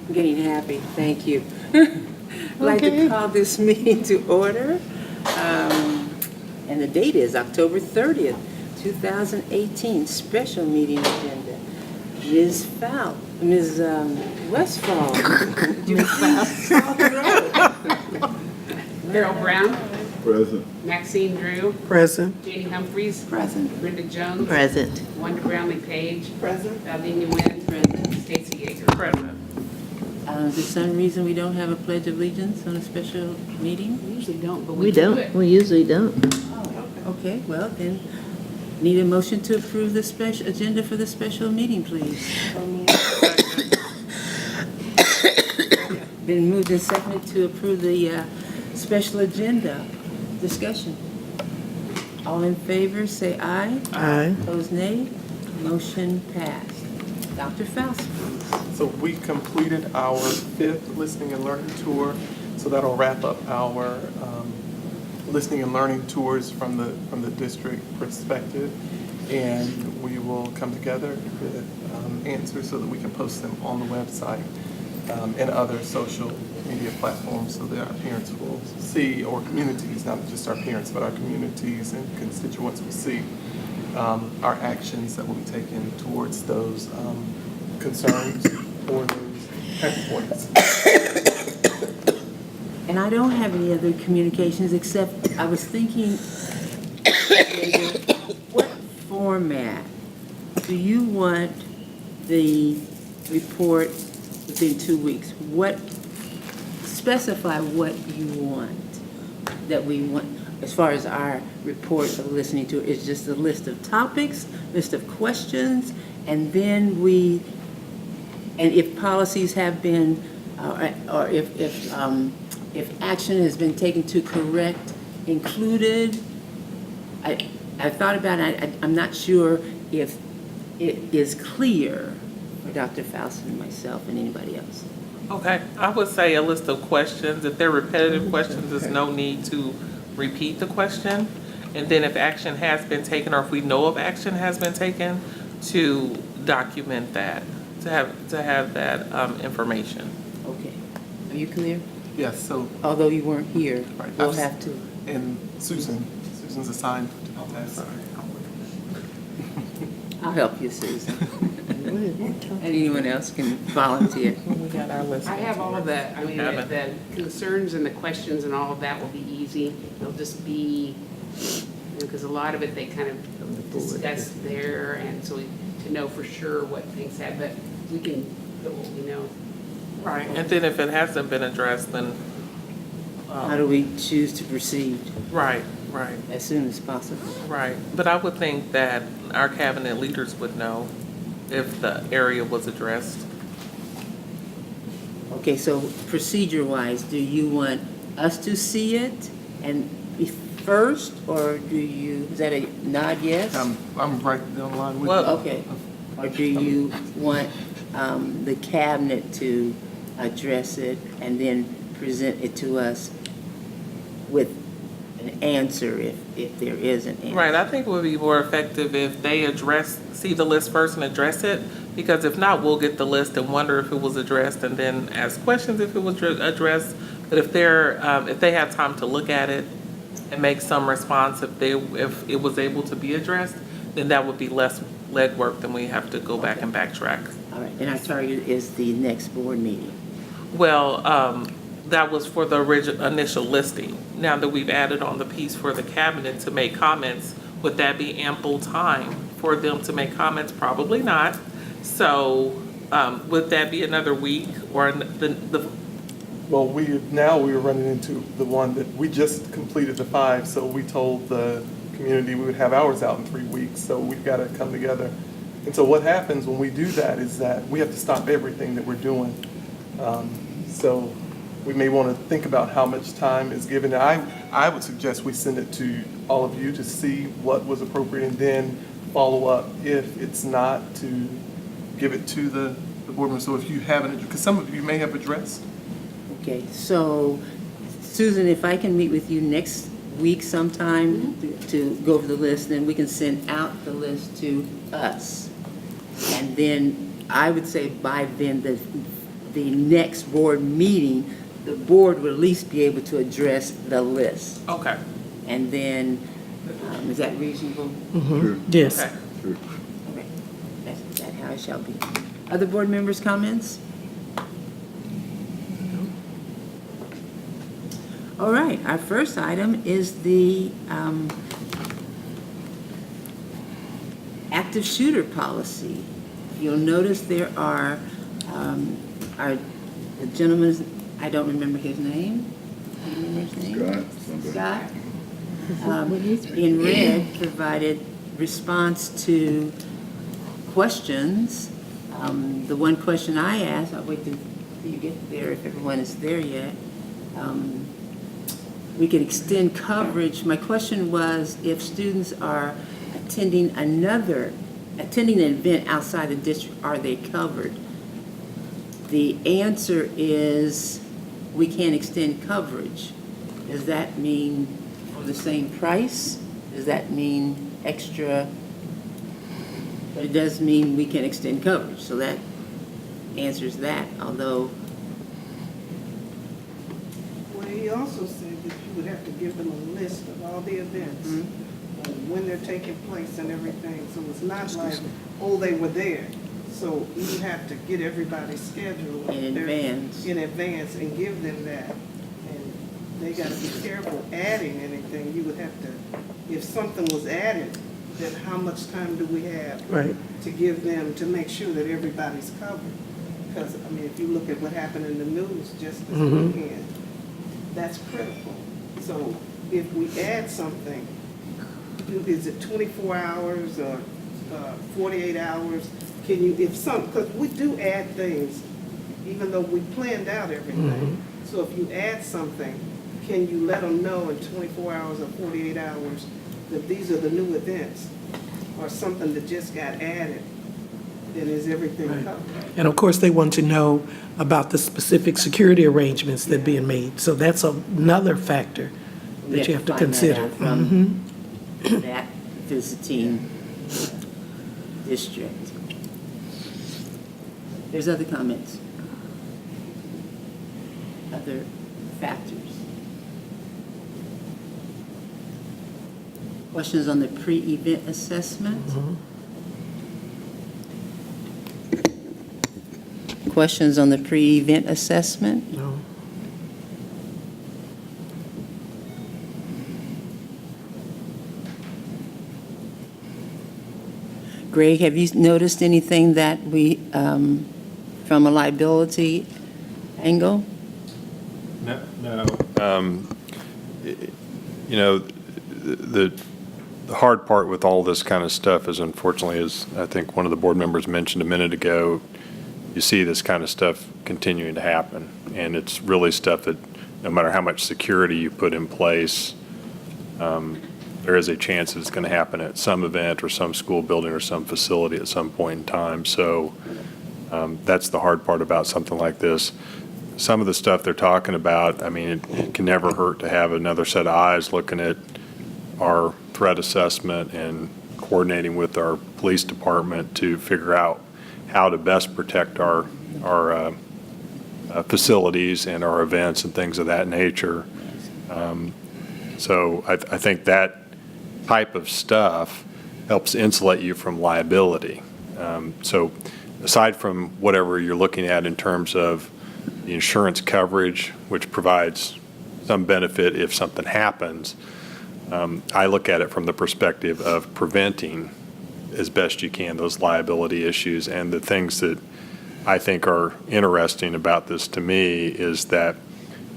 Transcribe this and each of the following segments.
I'm getting happy. Thank you. I'd like to call this meeting to order. And the date is October 30th, 2018, special meeting agenda. Ms. Westfall, would you please call the roll? Harold Brown. Present. Maxine Drew. Present. Jenny Humphreys. Present. Brenda Jones. Present. Wanda Brownlee Page. Present. Valdenia Nguyen. Present. Stacy Yeager. Present. Is there some reason we don't have a pledge of allegiance on a special meeting? We usually don't, but We do don't. it. We usually don't. Okay, well then, need a motion to approve the special agenda for the special meeting, please. Been moved and seconded to approve the special agenda. Discussion. All in favor, say aye. Aye. Opposed, nay. Motion passed. Dr. Faust, please. So we completed our 5th listening and learning tour. So that'll wrap up our listening and learning tours from the district perspective. And we will come together with answers so that we can post them on the website and other social media platforms so that our parents will see, or communities, not just our parents, but our communities and constituents will see our actions that will be taken towards those concerns or those pain points. And I don't have any other communications except I was thinking, what format do you want the report within 2 weeks? Specify what you want, that we want, as far as our report of listening to it. It's just a list of topics, list of questions, and then and if policies have been, or if action has been taken to correct, included. I thought about it. I'm not sure if it is clear for Dr. Faust and myself and anybody else. Okay, I would say a list of questions. If they're repetitive questions, there's no need to repeat the question. And then if action has been taken, or if we know of action has been taken, to document that, to have that information. Okay. Are you clear? Yes, so, Although you weren't here, Right. we'll have to. and Susan's assigned to do that. I'll help you, Susan. And anyone else can volunteer. We got our list. I have all of that. I mean, Have the concerns and the questions and all of that will be easy. It'll just be, because a lot of it, they kind of discuss there, and so to know for sure what things have, but we can put what we know. Right, and then if it hasn't been addressed, then, How do we choose to proceed right. as soon as possible? Right, but I would think that our cabinet leaders would know if the area was addressed. Okay, so procedure-wise, do you want us to see it and be first, or is that a nod yes? I'm right down the line with you. Well, Okay, or do you want the cabinet to address it and then present it to us with an answer if there is an answer? Right, I think it would be more effective if they see the list first and address it, because if not, we'll get the list and wonder if it was addressed and then ask questions if it was addressed. But if they have time to look at it and make some response, if it was able to be addressed, then that would be less legwork than we have to go back and backtrack. All right, and our target is the next board meeting. Well, that was for the initial listing. Now that we've added on the piece for the cabinet to make comments, would that be ample time for them to make comments? Probably not. So would that be another week or Well, we're running into the one that we just completed the 5, so we told the community we would have ours out in 3 weeks, so we've got to come together. And so what happens when we do that is that we have to stop everything that we're doing. So we may want to think about how much time is given. I would suggest we send it to all of you to see what was appropriate and then follow up if it's not, to give it to the board member. So if you haven't, because some of you may have addressed. Okay, so Susan, if I can meet with you next week sometime to go over the list, then we can send out the list to us. And then I would say by then the next board meeting, the board would at least be able to address the list. Okay. And then, is that reasonable? Yes. Okay. Okay, that's how it shall be. Other board members' comments? All right, our first item is the active shooter policy. You'll notice there are, the gentleman's, I don't remember his name. Do you remember his name? Scott. In red, provided response to questions. The one question I asked, I'll wait till you get there if everyone is there yet. We can extend coverage. My question was if students are attending an event outside the district, are they covered? The answer is we can't extend coverage. Does that mean for the same price? Does that mean extra? But it does mean we can extend coverage, so that answers that, although. Well, he also said that you would have to give them a list of all the events, when they're taking place and everything, so it's not like, oh, they were there. So you have to get everybody's schedule. In advance. In advance and give them that. And they gotta be careful adding anything. You would have to, if something was added, then how much time do we have? Right. To give them, to make sure that everybody's covered? Because, I mean, if you look at what happened in the news just this weekend, that's critical. So if we add something, is it 24 hours or 48 hours? Can you, because we do add things, even though we planned out everything. So if you add something, can you let them know in 24 hours or 48 hours that these are the new events or something that just got added? Then is everything covered? And of course, they want to know about the specific security arrangements that are being made. So that's another factor that you have to find that consider. out from that visiting district. There's other comments? Other factors? Questions on the pre-event assessment? Questions on the pre-event assessment? No. Greg, have you noticed anything that we, from a liability angle? No. You know, the hard part with all this kind of stuff is, unfortunately, as I think one of the board members mentioned a minute ago, you see this kind of stuff continuing to happen. And it's really stuff that no matter how much security you put in place, there is a chance that it's going to happen at some event or some school building or some facility at some point in time. So that's the hard part about something like this. Some of the stuff they're talking about, I mean, it can never hurt to have another set of eyes looking at our threat assessment and coordinating with our police department to figure out how to best protect our facilities and our events and things of that nature. So I think that type of stuff helps insulate you from liability. So aside from whatever you're looking at in terms of the insurance coverage, which provides some benefit if something happens, I look at it from the perspective of preventing as best you can those liability issues. And the things that I think are interesting about this to me is that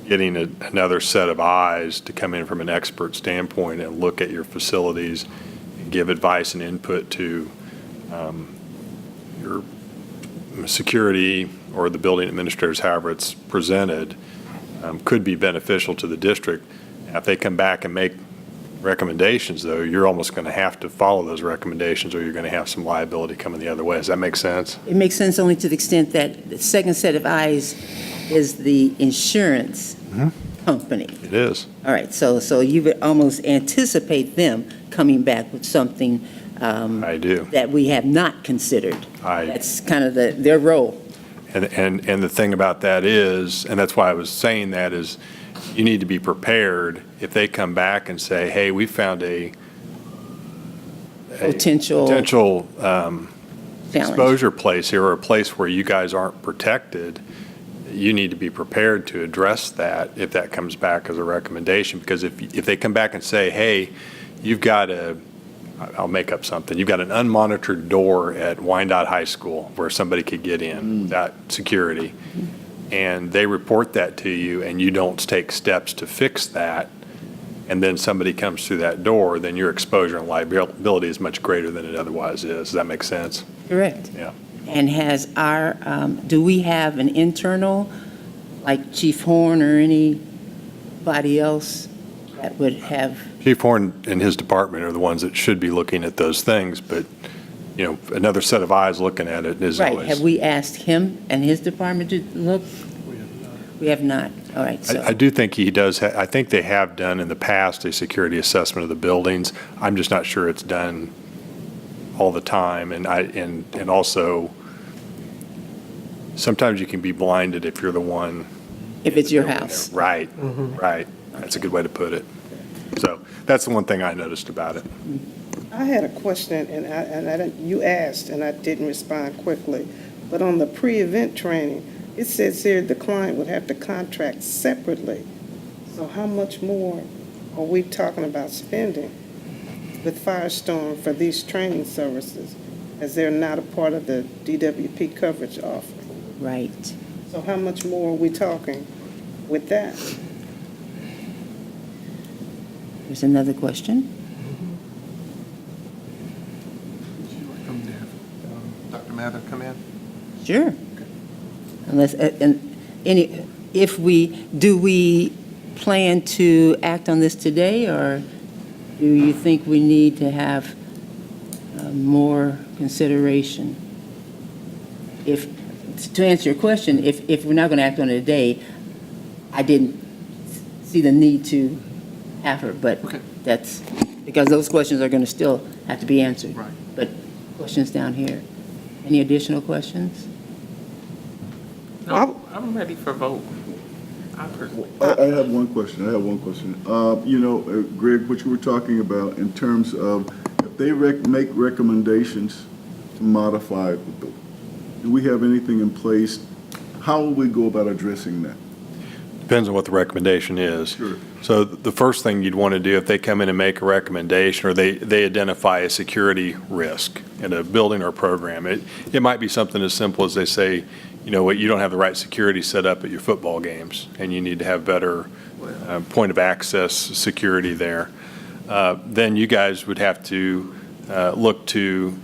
getting another set of eyes to come in from an expert standpoint and look at your facilities and give advice and input to your security or the building administrators, however it's presented, could be beneficial to the district. Now, if they come back and make recommendations, though, you're almost going to have to follow those recommendations or you're going to have some liability coming the other way. Does that make sense? It makes sense only to the extent that the second set of eyes is the insurance company. It is. All right, so you would almost anticipate them coming back with something I do. that we have not considered. I- That's kind of their role. And the thing about that is, and that's why I was saying that, is you need to be prepared if they come back and say, hey, we found a Potential challenge. challenge. Exposure place here, or a place where you guys aren't protected, you need to be prepared to address that if that comes back as a recommendation. Because if they come back and say, hey, you've got I'll make up something, you've got an unmonitored door at Wyandotte High School where somebody could get in without security, and they report that to you and you don't take steps to fix that, and then somebody comes through that door, then your exposure and liability is much greater than it otherwise is. Does that make sense? Correct. Yeah. And has do we have an internal, like Chief Horn or anybody else that would have? Chief Horn and his department are the ones that should be looking at those things, but, another set of eyes looking at it is Right, always. have we asked him and his department to look? We have not. All right, so. I do think he does, I think they have done in the past a security assessment of the buildings. I'm just not sure it's done all the time, and also, sometimes you can be blinded if you're the one. If it's your house. Right, right. That's a good way to put it. So that's the one thing I noticed about it. I had a question, and I didn't, you asked, and I didn't respond quickly. But on the pre-event training, it says here the client would have to contract separately. So how much more are we talking about spending with Firestorm for these training services, as they're not a part of the DWP coverage offer? Right. So how much more are we talking with that? There's another question. Dr. Mather, come in. Sure. Unless, do we plan to act on this today, or do you think we need to have more consideration? To answer your question, if we're not going to act on it today, I didn't see the need to have her, but Okay. that's, because those questions are going to still have to be answered. Right. But questions down here. Any additional questions? No, I'm ready for vote. I personally. I have one question. Greg, what you were talking about in terms of if they make recommendations to modify, do we have anything in place? How will we go about addressing that? Depends on what the recommendation is. Sure. So the first thing you'd want to do if they come in and make a recommendation, or they identify a security risk in a building or program, it might be something as simple as they say, you know what, you don't have the right security set up at your football games, and you need to have better point of access security there. Then you guys would have to look to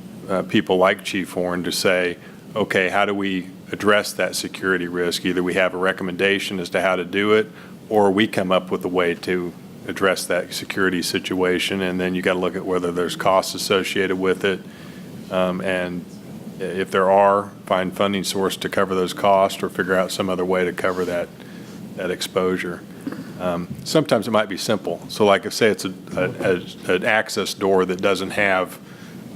people like Chief Horn to say, okay, how do we address that security risk? Either we have a recommendation as to how to do it, or we come up with a way to address that security situation, and then you got to look at whether there's costs associated with it, and if there are, find funding source to cover those costs, or figure out some other way to cover that exposure. Sometimes it might be simple. So like if, say it's an access door that doesn't have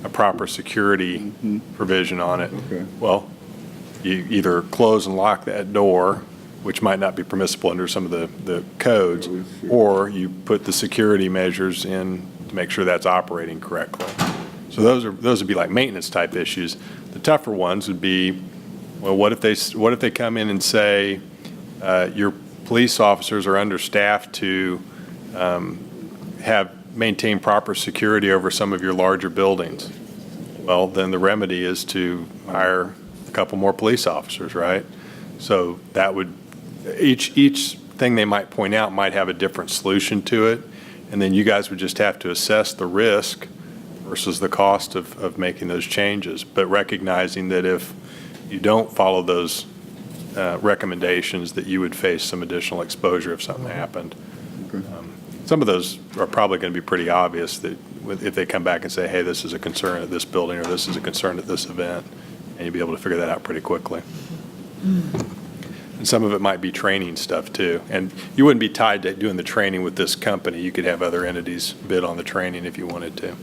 a proper security provision on it. Okay. Well, you either close and lock that door, which might not be permissible under some of the codes, or you put the security measures in to make sure that's operating correctly. So those would be like maintenance type issues. The tougher ones would be, well, what if they come in and say your police officers are understaffed to maintain proper security over some of your larger buildings? Well, then the remedy is to hire a couple more police officers, right? So that would, each thing they might point out might have a different solution to it, and then you guys would just have to assess the risk versus the cost of making those changes, but recognizing that if you don't follow those recommendations, that you would face some additional exposure if something happened. Okay. Some of those are probably going to be pretty obvious that if they come back and say, hey, this is a concern at this building, or this is a concern at this event, and you'll be able to figure that out pretty quickly. And some of it might be training stuff too. And you wouldn't be tied to doing the training with this company. You could have other entities bid on the training if you wanted to.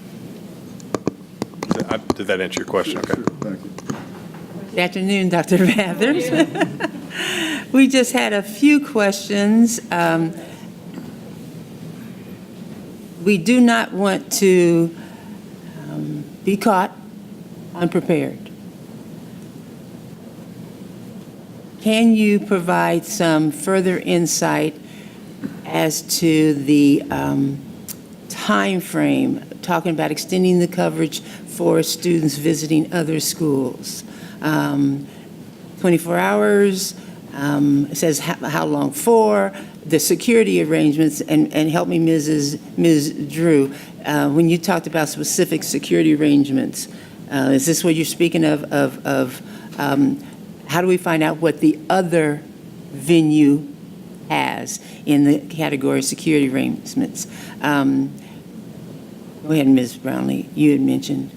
Did that answer your question? Okay. Sure, thank you. Good afternoon, Dr. Mathers. We just had a few questions. We do not want to be caught unprepared. Can you provide some further insight as to the time frame, talking about extending the coverage for students visiting other schools? 24 hours, it says how long for, the security arrangements, and help me, Ms. Drew, when you talked about specific security arrangements, is this what you're speaking of how do we find out what the other venue has in the category of security arrangements? Go ahead, Ms. Brownlee, you had mentioned.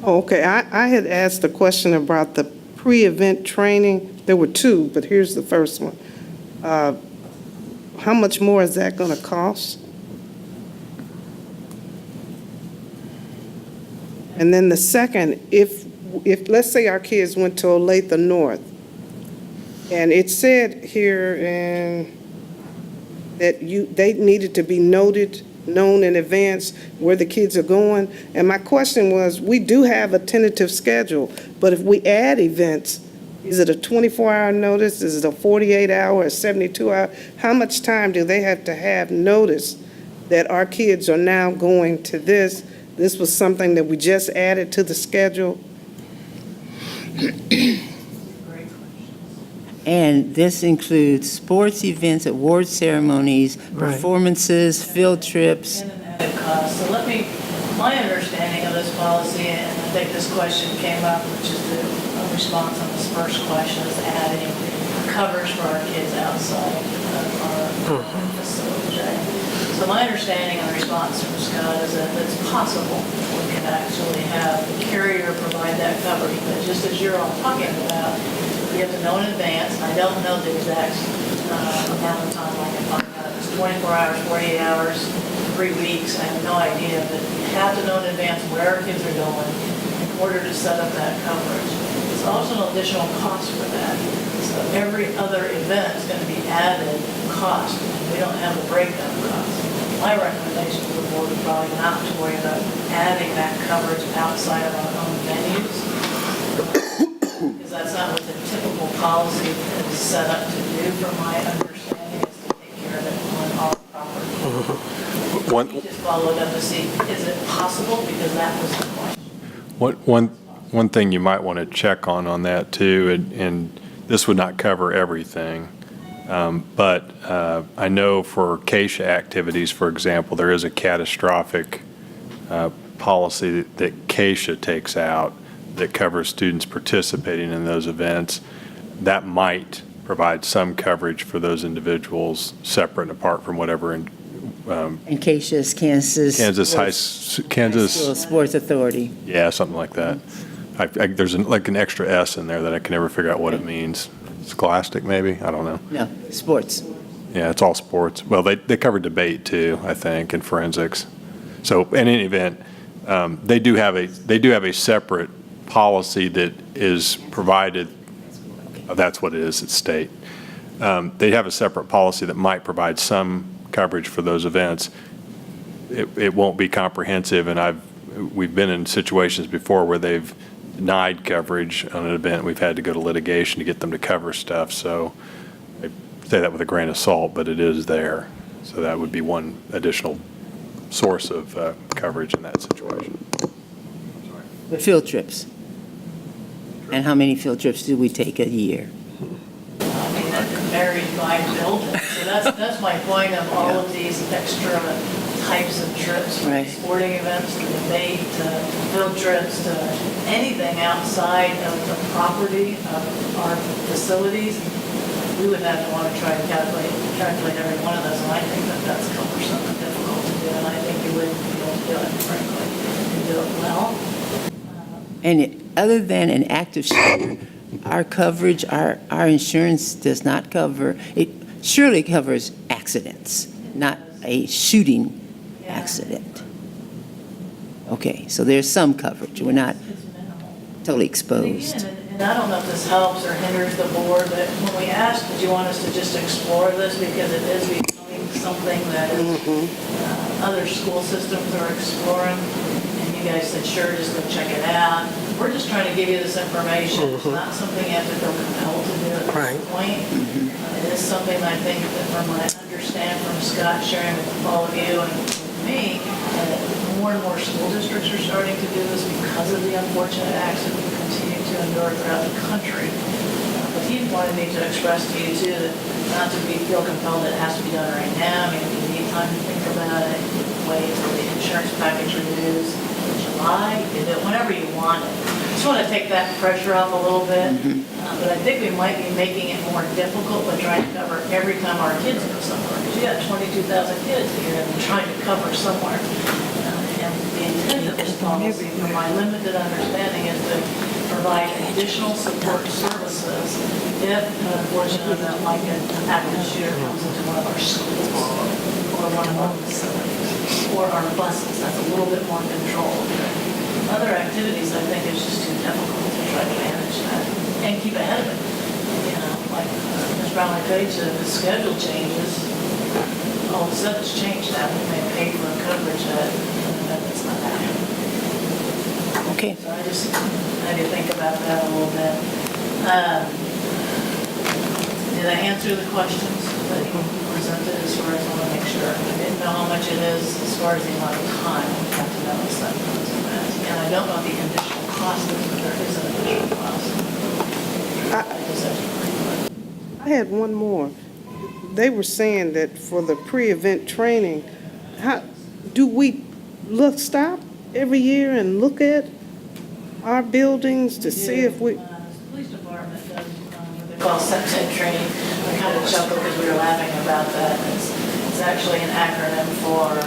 Oh, okay, I had asked a question about the pre-event training. There were two, but here's the first one. How much more is that going to cost? And then the second, if let's say our kids went to Olathe North, and it said here that they needed to be known in advance where the kids are going. And my question was, we do have a tentative schedule, but if we add events, is it a 24-hour notice? Is it a 48-hour, a 72-hour? How much time do they have to have notice that our kids are now going to this? This was something that we just added to the schedule. And this includes sports events, award ceremonies, Right. performances, field trips. And an added cost. So my understanding of this policy, and I think this question came up, which is the response on this first question, is adding coverage for our kids outside of our facility. Right? So my understanding and response from Scott is that it's possible we can actually have the carrier provide that coverage, but just as you're all talking about, you have to know in advance. I don't know the exact amount of time I can find out. It's 24 hours, 48 hours, 3 weeks. I have no idea, but you have to know in advance where our kids are going in order to set up that coverage. It's also an additional cost for that. So every other event is going to be added cost. We don't have the breakdown cost. My recommendation to the board is probably not to worry about adding that coverage outside of our own venues, because that's not what the typical policy is set up to do, from my understanding, is to take care of it on our property. We just followed up to see, is it possible, because that was the question. One thing you might want to check on that too, and this would not cover everything, but I know for KCKPS activities, for example, there is a catastrophic policy that KCKPS takes out that covers students participating in those events. That might provide some coverage for those individuals separate and apart from whatever In Kansas, Kansas High School Sports Authority. Yeah, something like that. There's like an extra S in there that I can never figure out what it means. Scholastic, maybe? I don't know. No, sports. Yeah, it's all sports. Well, they cover debate too, I think, and forensics. So in any event, they do have a separate policy that is provided. That's what it is. It's state. They have a separate policy that might provide some coverage for those events. It won't be comprehensive, and we've been in situations before where they've denied coverage on an event. We've had to go to litigation to get them to cover stuff. So I say that with a grain of salt, but it is there. So that would be one additional source of coverage in that situation. The field trips. And how many field trips do we take a year? I mean, that varies by building. So that's my point of all of these extra types of trips, from Right. sporting events to debate to field trips to anything outside of the property of our facilities. We would have to want to try to calculate every one of those, and I think that's cumbersome and difficult to do, and I think you wouldn't be able to do it, frankly, and do it well. And other than an active shooter, our coverage, our insurance does not cover, it surely covers accidents, not a shooting accident. Okay, so there's some coverage. We're not It's minimal. totally But exposed. again, And I don't know if this helps or hinders the board, but when we asked, did you want us to just explore this because it is becoming something that is, other school systems are exploring? And you guys said, sure, just go check it out. We're just trying to give you this information. It's not something you have to feel compelled to do at this point. It is something I think that from what I understand from Scott sharing with all of you and with me, that more and more school districts are starting to do this because of the unfortunate acts that we continue to endure throughout the country. But he wanted me to express to you too that not to feel compelled that it has to be done right now. I mean, if you need time to think about it, you can wait until the insurance package renews in July, you can do it whenever you want it. Just want to take that pressure off a little bit. But I think we might be making it more difficult by trying to cover every time our kids go somewhere. Because you got 22,000 kids that you're going to be trying to cover somewhere. And the intent of this policy, from my limited understanding, is to provide additional support services if an unfortunate event like an active shooter comes into one of our schools or one of our facilities or our buses. That's a little bit more controlled. Other activities, I think, is just too difficult to try to manage that and keep ahead of it. You know, like Ms. Brownlee Page said, the schedule changes. All of a sudden it's changed now. We may pay for coverage that's not happening. Okay. So I just had to think about that a little bit. Did I answer the questions that you presented as far as I want to make sure? I didn't know how much it is as far as the amount of time. I have to know it's that. And I don't know the additional cost, but there is an additional cost. I had one more. They were saying that for the pre-event training, how, do we stop every year and look at our buildings to see if we, The police department does what they call septet training. I kind of chuckled because we were laughing about that. It's actually an acronym for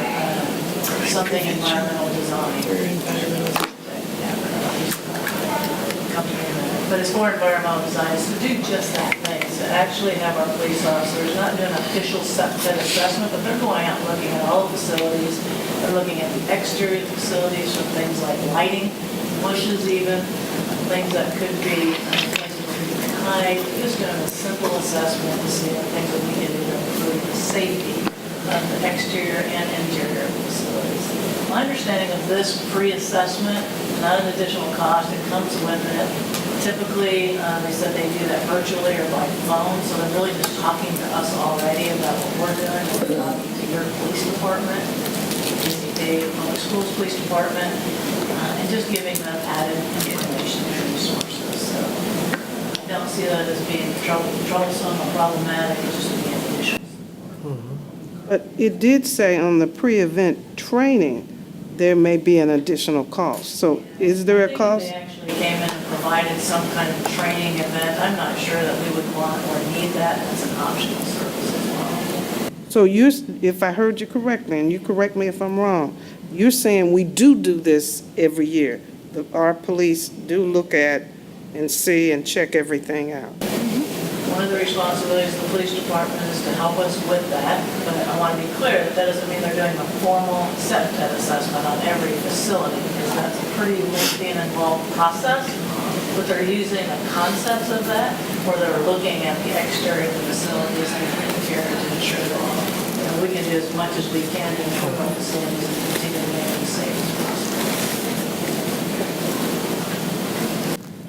something environmental design. But it's for environmental design, it's to do just that thing, to actually have our police officers not do an official septet assessment, but they're going out and looking at all the facilities. They're looking at the exterior facilities from things like lighting, bushes even, things that could be places where people can hide. Just doing a simple assessment to see what things that we can do to improve the safety of the exterior and interior facilities. My understanding of this pre-assessment, not an additional cost, it comes with it. Typically, they said they do that virtually or by phone, so they're really just talking to us already about what we're doing. We're talking to your police department, KCKPS, Public Schools Police Department, and just giving them added information and resources. So I don't see that as being troublesome or problematic, it's just being additional. but it did say on the pre-event training, there may be an additional cost. So is there a cost? They actually came in and provided some kind of training event. I'm not sure that we would want or need that as an optional service as well. So if I heard you correctly, and you correct me if I'm wrong, you're saying we do this every year. Our police do look at and see and check everything out. One of the responsibilities of the police department is to help us with that, but I want to be clear that that doesn't mean they're doing a formal septet assessment on every facility, because that's a pretty lengthy and involved process. But they're using the concepts of that, or they're looking at the exterior of the facilities and the interior to ensure that we can do as much as we can to improve our facilities and continue to make them safe as possible.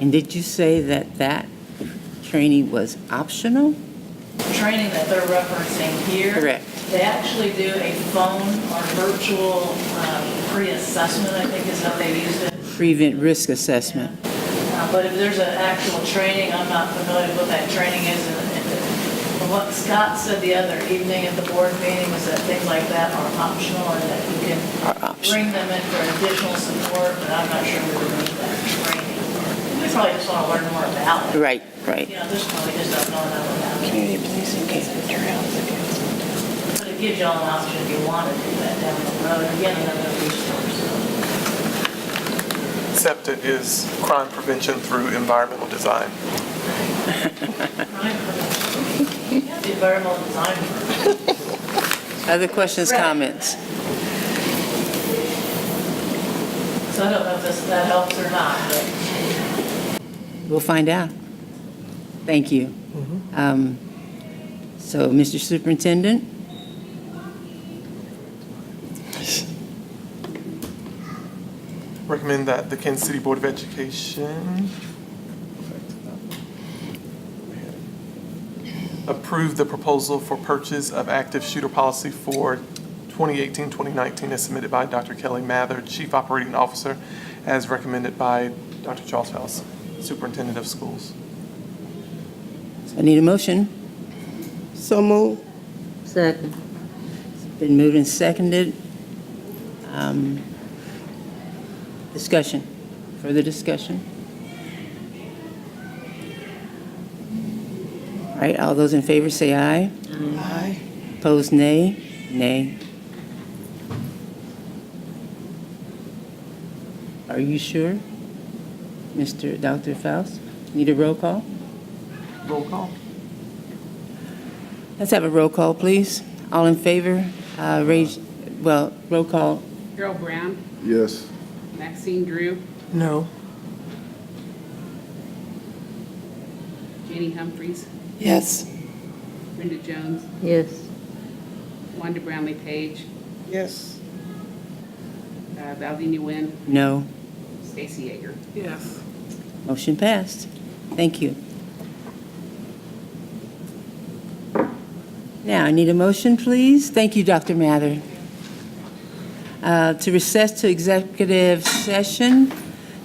And did you say that training was optional? Training that they're referencing here. Correct. They actually do a phone or virtual pre-assessment, I think is how they used it. Prevent risk assessment. But if there's an actual training, I'm not familiar with what that training is. And from what Scott said the other evening at the board meeting was that things like that are optional and that you can bring them in for additional support, but I'm not sure we would need that training. We probably just want to learn more about it. Right, right. You know, this one, we just don't know enough about it. Community policing case materials. But it gives y'all an option if you want to do that down the road. Again, another resource. SEPTA is crime prevention through environmental design. The environmental design firm. Other questions, comments? So I don't know if that helps or not, but We'll find out. Thank you. So, Mr. Superintendent? Recommend that the Kansas City Board of Education approve the proposal for purchase of active shooter policy for 2018-2019 as submitted by Dr. Kelly Mather, Chief Operating Officer, as recommended by Dr. Charles House, Superintendent of Schools. I need a motion. So move. Second. Been moved and seconded. Discussion. Further discussion? All right, all those in favor say aye. Aye. Opposed, nay? Nay. Are you sure? Dr. Faust? Need a roll call? Roll call. Let's have a roll call, please. All in favor, roll call. Harold Brown, Yes. Maxine Drew, No. Jenny Humphries, Yes. Brenda Jones, Yes. Wanda Brownlee Page, Yes. Valdina Nguyen, No. Stacy Yeager. Yes. Motion passed. Thank you. Now, I need a motion, please. Thank you, Dr. Mather. To recess to executive session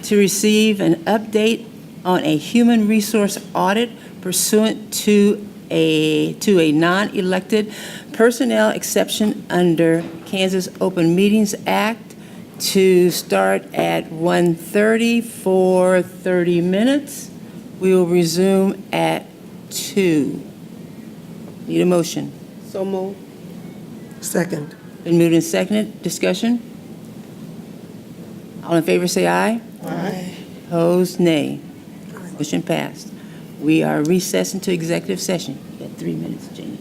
to receive an update on a human resource audit pursuant to a non-elected personnel exception under Kansas Open Meetings Act to start at 1:30 for 30 minutes. We will resume at 2. Need a motion? So move. Second. Been moved and seconded. Discussion? All in favor say aye. Aye. Opposed, nay. Motion passed. We are recessing to executive session. You got 3 minutes, Janie.